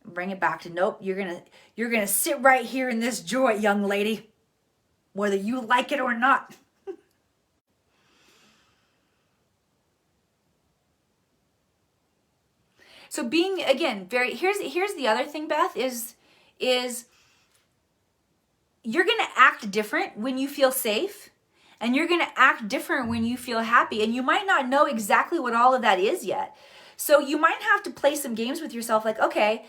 Bring it back to, nope, you're gonna sit right here in this joy, young lady, whether you like it or not. So being, again, here's the other thing, Beth, is you're going to act different when you feel safe, and you're going to act different when you feel happy, and you might not know exactly what all of that is yet. So you might have to play some games with yourself like, okay,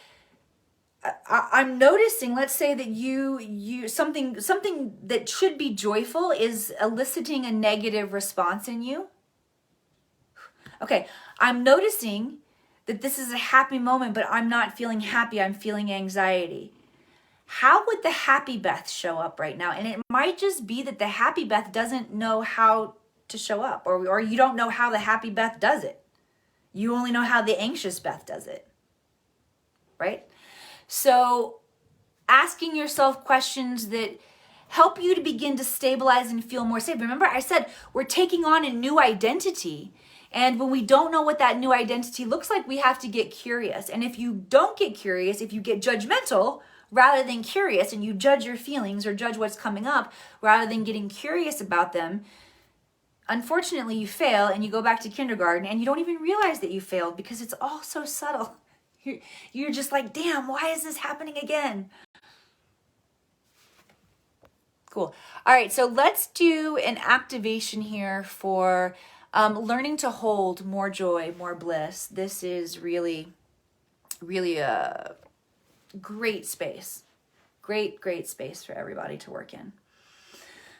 I'm noticing, let's say that you something that should be joyful is eliciting a negative response in you. Okay, I'm noticing that this is a happy moment, but I'm not feeling happy, I'm feeling anxiety. How would the happy Beth show up right now? And it might just be that the happy Beth doesn't know how to show up, or you don't know how the happy Beth does it. You only know how the anxious Beth does it, right? So asking yourself questions that help you to begin to stabilize and feel more safe. Remember, I said we're taking on a new identity. And when we don't know what that new identity looks like, we have to get curious. And if you don't get curious, if you get judgmental rather than curious, and you judge your feelings or judge what's coming up rather than getting curious about them, unfortunately you fail and you go back to kindergarten and you don't even realize that you failed because it's all so subtle. You're just like, damn, why is this happening again? Cool. All right, so let's do an activation here for learning to hold more joy, more bliss. This is really, really a great space. Great space for everybody to work in.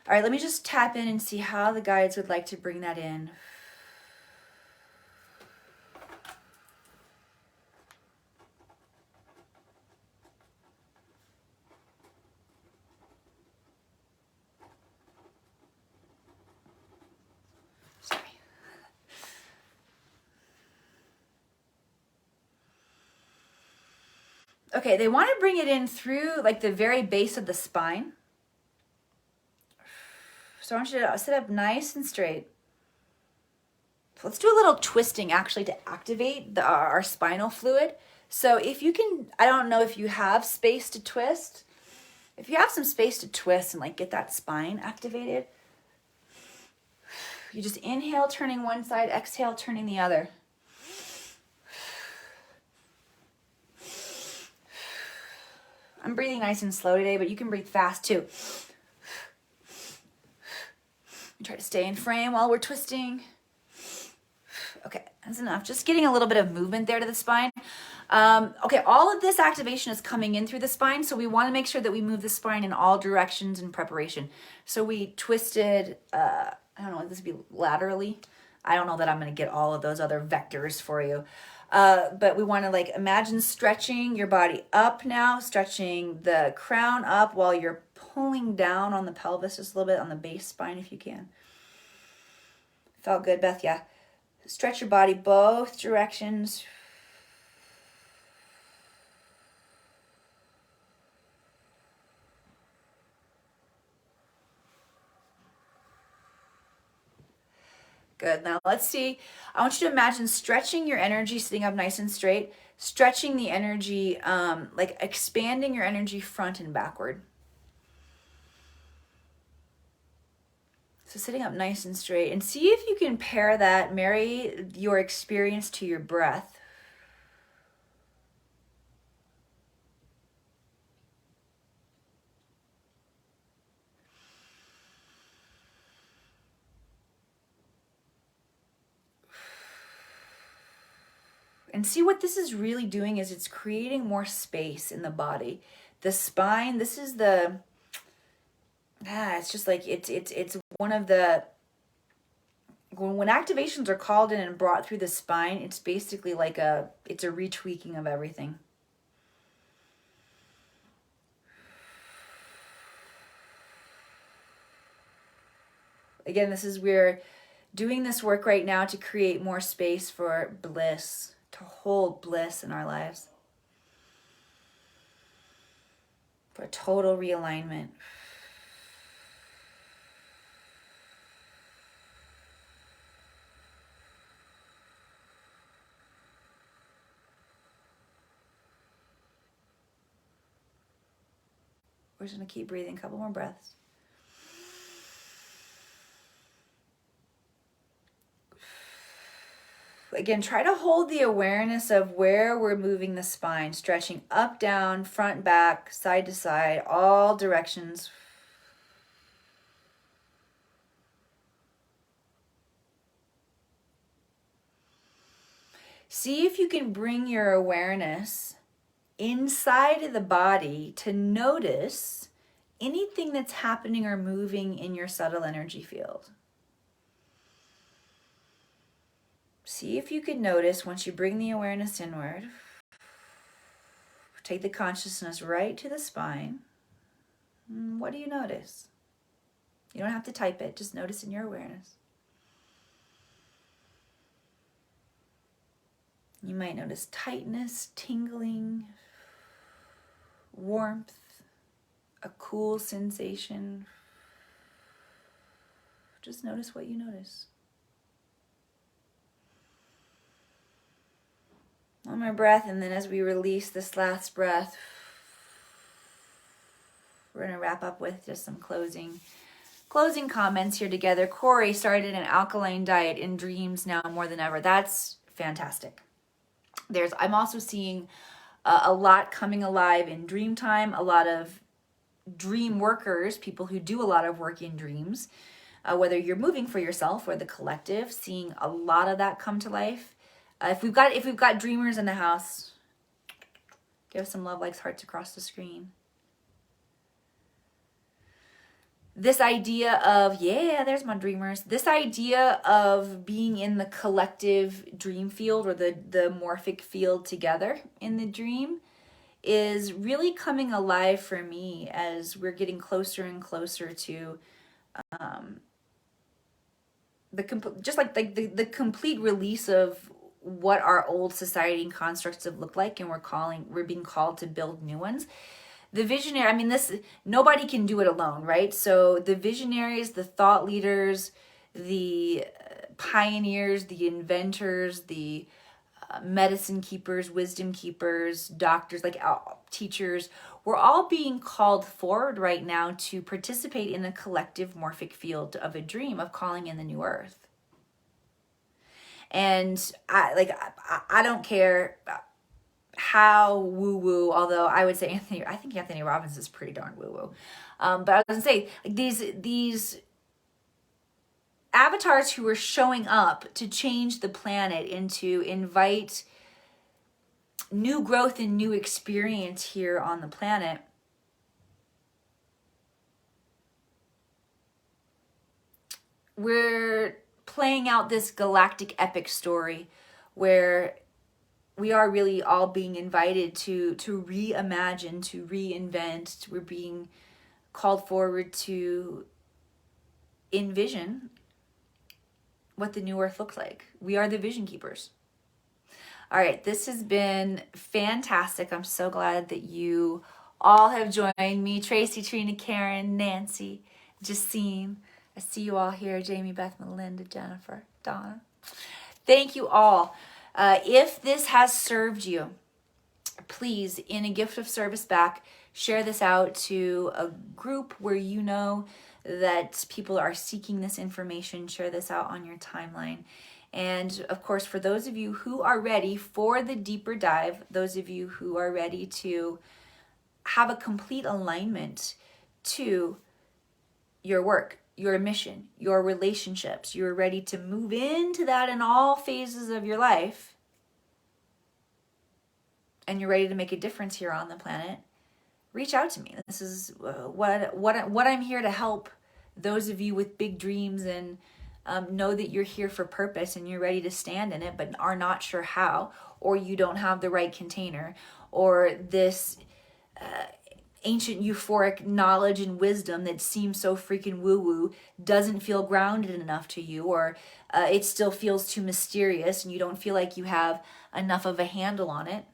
All right, let me just tap in and see how the guides would like to bring that in. Okay, they want to bring it in through like the very base of the spine. So I want you to sit up nice and straight. So let's do a little twisting actually to activate our spinal fluid. So if you can, I don't know if you have space to twist. If you have some space to twist and like get that spine activated, you just inhale, turning one side, exhale, turning the other. I'm breathing nice and slow today, but you can breathe fast too. Try to stay in frame while we're twisting. Okay, that's enough. Just getting a little bit of movement there to the spine. Okay, all of this activation is coming in through the spine, so we want to make sure that we move the spine in all directions in preparation. So we twisted, I don't know, this would be laterally. I don't know that I'm going to get all of those other vectors for you. But we want to like imagine stretching your body up now, stretching the crown up while you're pulling down on the pelvis just a little bit on the base spine if you can. Felt good, Beth? Yeah. Stretch your body both directions. Good. Now let's see. I want you to imagine stretching your energy, sitting up nice and straight, stretching the energy, like expanding your energy front and backward. So sitting up nice and straight, and see if you can pair that, marry your experience to your breath. And see what this is really doing is it's creating more space in the body. The spine, this is the, it's just like, it's one of the, when activations are called in and brought through the spine, it's basically like it's a retweaking of everything. Again, we're doing this work right now to create more space for bliss, to hold bliss in our lives. For a total realignment. We're just going to keep breathing a couple more breaths. Again, try to hold the awareness of where we're moving the spine, stretching up, down, front, back, side to side, all directions. See if you can bring your awareness inside of the body to notice anything that's happening or moving in your subtle energy field. See if you can notice once you bring the awareness inward. Take the consciousness right to the spine. What do you notice? You don't have to type it, just notice in your awareness. You might notice tightness, tingling, warmth, a cool sensation. Just notice what you notice. One more breath, and then as we release this last breath, we're going to wrap up with just some closing comments here together. Corey started an alkaline diet in dreams now more than ever. That's fantastic. I'm also seeing a lot coming alive in dream time, a lot of dream workers, people who do a lot of work in dreams, whether you're moving for yourself or the collective, seeing a lot of that come to life. If we've got dreamers in the house, give us some love likes, hearts across the screen. This idea of, there's my dreamers. This idea of being in the collective dream field or the morphic field together in the dream is really coming alive for me as we're getting closer and closer to the complete release of what our old society and constructs have looked like, and we're being called to build new ones. The visionary, nobody can do it alone, right? So the visionaries, the thought leaders, the pioneers, the inventors, the medicine keepers, wisdom keepers, doctors, teachers, we're all being called forward right now to participate in the collective morphic field of a dream of calling in the new earth. And I don't care how woo-woo, although I would say I think Anthony Robbins is pretty darn woo-woo. But I was going to say, these avatars who are showing up to change the planet and to invite new growth and new experience here on the planet, we're playing out this galactic epic story where we are really all being invited to reimagine, to reinvent. We're being called forward to envision what the new earth looks like. We are the vision keepers. All right, this has been fantastic. I'm so glad that you all have joined me. Tracy, Trina, Karen, Nancy, Justine. I see you all here. Jamie, Beth, Melinda, Jennifer, Donna. Thank you all. If this has served you, please, in a gift of service back, share this out to a group where you know that people are seeking this information. Share this out on your timeline. And of course, for those of you who are ready for the deeper dive, those of you who are ready to have a complete alignment to your work, your mission, your relationships, you're ready to move into that in all phases of your life, and you're ready to make a difference here on the planet, reach out to me. This is what I'm here to help those of you with big dreams and know that you're here for purpose and you're ready to stand in it, but are not sure how, or you don't have the right container, or this ancient euphoric knowledge and wisdom that seems so freaking woo-woo doesn't feel grounded enough to you, or it still feels too mysterious and you don't feel like you have enough of a handle on it.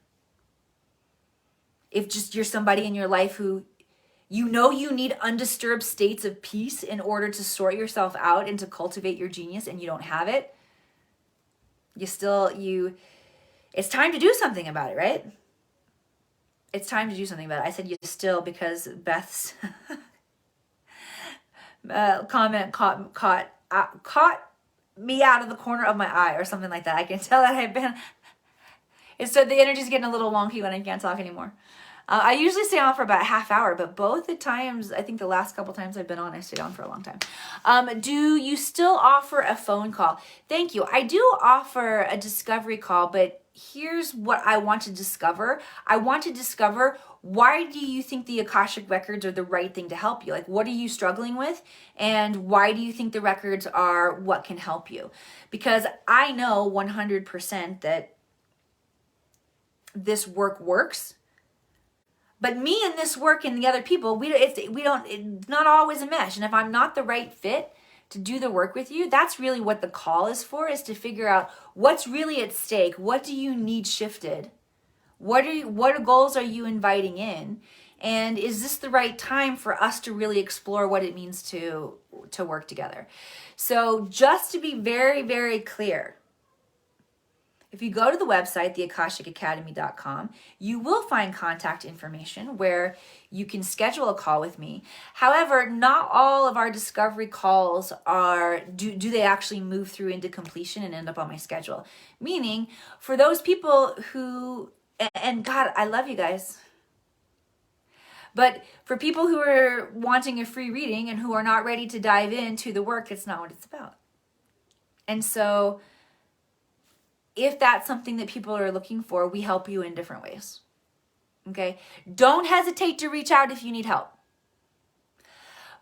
If just you're somebody in your life who you know you need undisturbed states of peace in order to sort yourself out and to cultivate your genius, and you don't have it, it's time to do something about it, right? It's time to do something about it. I said you still because Beth's comment caught me out of the corner of my eye or something like that. I can tell that I've been... So the energy's getting a little wonky when I can't talk anymore. I usually stay on for about a half hour, but both the times, I think the last couple times I've been on, I stayed on for a long time. Do you still offer a phone call? Thank you. I do offer a discovery call, but here's what I want to discover. I want to discover, why do you think the Akashic Records are the right thing to help you? Like, what are you struggling with? And why do you think the records are what can help you? Because I know 100% that this work works. But me and this work and the other people, it's not always a mesh. And if I'm not the right fit to do the work with you, that's really what the call is for, is to figure out what's really at stake. What do you need shifted? What goals are you inviting in? And is this the right time for us to really explore what it means to work together? So just to be very, very clear, if you go to the website, theakashicacademy.com, you will find contact information where you can schedule a call with me. However, not all of our discovery calls do they actually move through into completion and end up on my schedule. Meaning, for those people who, and God, I love you guys, but for people who are wanting a free reading and who are not ready to dive into the work, it's not what it's about. And so, if that's something that people are looking for, we help you in different ways. Okay? Don't hesitate to reach out if you need help.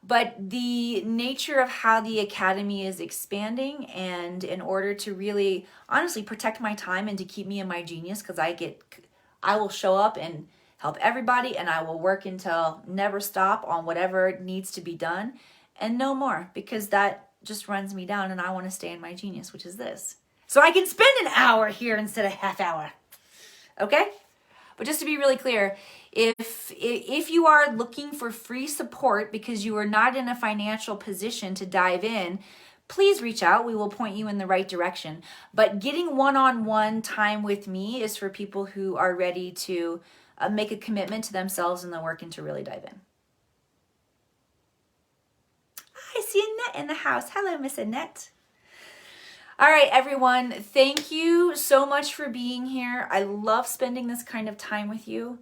But the nature of how the Academy is expanding, and in order to really, honestly, protect my time and to keep me in my genius, because I will show up and help everybody, and I will work until never stop on whatever needs to be done, and no more, because that just runs me down, and I want to stay in my genius, which is this. So I can spend an hour here instead of half hour. Okay? But just to be really clear, if you are looking for free support because you are not in a financial position to dive in, please reach out. We will point you in the right direction. But getting one-on-one time with me is for people who are ready to make a commitment to themselves and the work and to really dive in. I see Annette in the house. Hello, Miss Annette. All right, everyone, thank you so much for being here. I love spending this kind of time with you.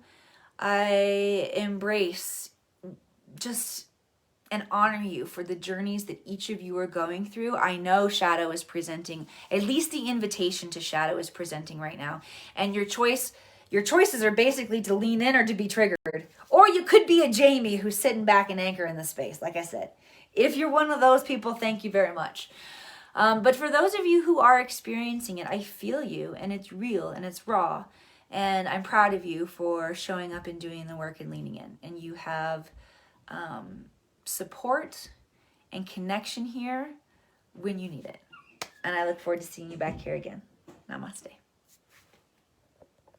I embrace just and honor you for the journeys that each of you are going through. I know Shadow is presenting, at least the invitation to Shadow is presenting right now. And your choices are basically to lean in or to be triggered. Or you could be a Jamie who's sitting back and anchor in the space, like I said. If you're one of those people, thank you very much. But for those of you who are experiencing it, I feel you, and it's real and it's raw, and I'm proud of you for showing up and doing the work and leaning in. And you have support and connection here when you need it. And I look forward to seeing you back here again. Namaste.